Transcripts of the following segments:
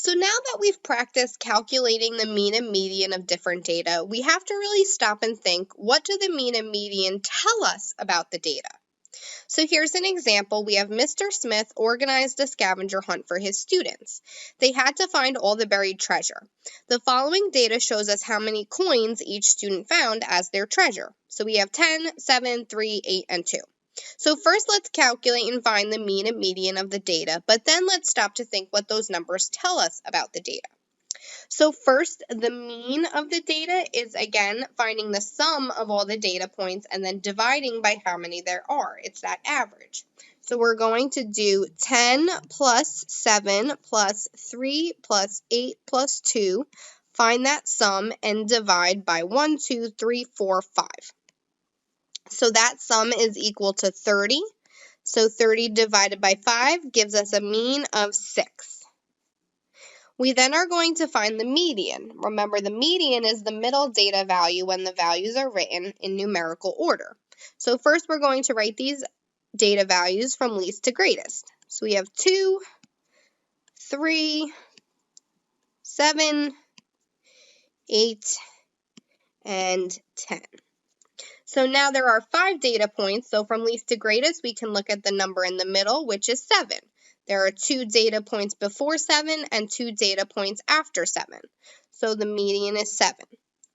So now that we've practiced calculating the mean and median of different data, we have to really stop and think, what do the mean and median tell us about the data? So here's an example. We have Mr. Smith organized a scavenger hunt for his students. They had to find all the buried treasure. The following data shows us how many coins each student found as their treasure. So we have 10, 7, 3, 8, and 2. So first let's calculate and find the mean and median of the data, but then let's stop to think what those numbers tell us about the data. So first, the mean of the data is, again, finding the sum of all the data points and then dividing by how many there are. It's that average. So we're going to do 10 plus 7 plus 3 plus 8 plus 2. Find that sum and divide by 1, 2, 3, 4, 5. So that sum is equal to 30. So 30 divided by 5 gives us a mean of 6. We then are going to find the median. Remember, the median is the middle data value when the values are written in numerical order. So first we're going to write these data values from least to greatest. So we have 2, 3, 7, 8, and 10. So now there are 5 data points, so from least to greatest, we can look at the number in the middle, which is 7. There are 2 data points before 7 and 2 data points after 7. So the median is 7.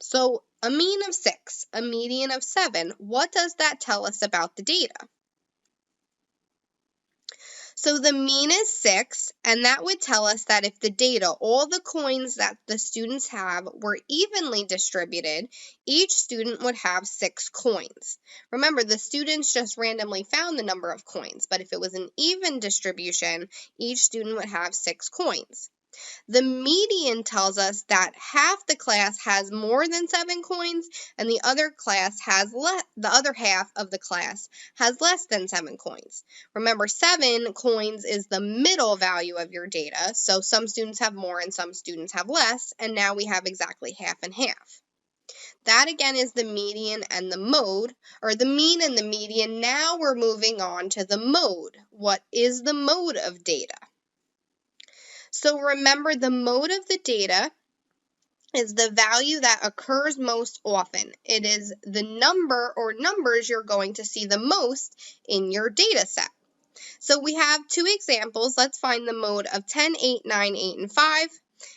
So a mean of 6, a median of 7, what does that tell us about the data? So the mean is 6, and that would tell us that if the data, all the coins that the students have, were evenly distributed, each student would have 6 coins. Remember, the students just randomly found the number of coins, but if it was an even distribution, each student would have 6 coins. The median tells us that half the class has more than 7 coins, and the other half of the class has less than 7 coins. Remember, 7 coins is the middle value of your data, so some students have more and some students have less, and now we have exactly half and half. That again is the median and the mode, or the mean and the median. Now we're moving on to the mode. What is the mode of data? So remember, the mode of the data is the value that occurs most often. It is the number or numbers you're going to see the most in your data set. So we have 2 examples. Let's find the mode of 10, 8, 9, 8, and 5,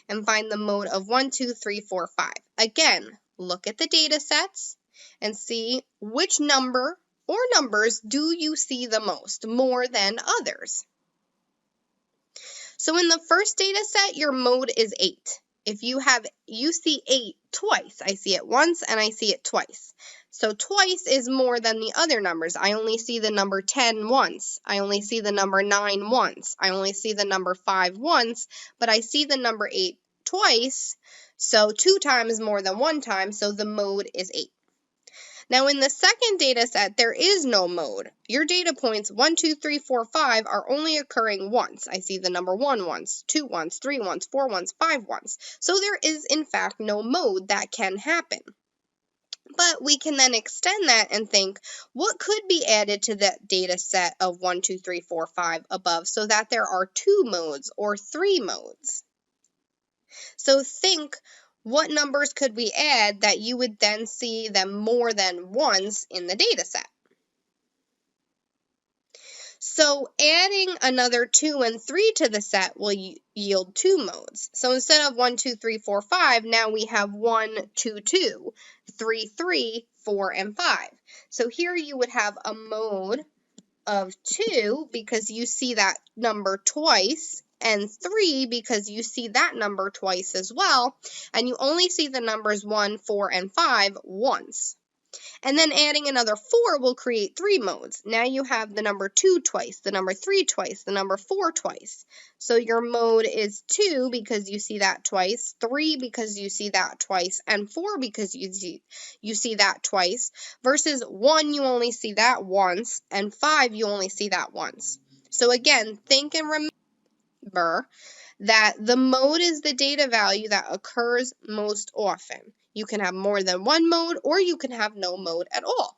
and find the mode of 1, 2, 3, 4, 5. Again, look at the data sets and see which number or numbers do you see the most, more than others. So in the first data set, your mode is 8. If you see 8 twice, I see it once and I see it twice. So twice is more than the other numbers. I only see the number 10 once. I only see the number 9 once. I only see the number 5 once, but I see the number 8 twice. So 2 times more than 1 time, so the mode is 8. Now in the second data set, there is no mode. Your data points 1, 2, 3, 4, 5 are only occurring once. I see the number 1 once, 2 once, 3 once, 4 once, 5 once. So there is in fact no mode that can happen. But we can then extend that and think, what could be added to that data set of 1, 2, 3, 4, 5 above so that there are 2 modes or 3 modes? So think, what numbers could we add that you would then see them more than once in the data set? So adding another 2 and 3 to the set will yield 2 modes. So instead of 1, 2, 3, 4, 5, now we have 1, 2, 2, 3, 3, 4, and 5. So here you would have a mode of 2 because you see that number twice, and 3 because you see that number twice as well, and you only see the numbers 1, 4, and 5 once. And then adding another 4 will create 3 modes. Now you have the number 2 twice, the number 3 twice, the number 4 twice. So your mode is 2 because you see that twice, 3 because you see that twice, and 4 because you see that twice, versus 1 you only see that once, and 5 you only see that once. So again, think and remember that the mode is the data value that occurs most often. You can have more than one mode, or you can have no mode at all.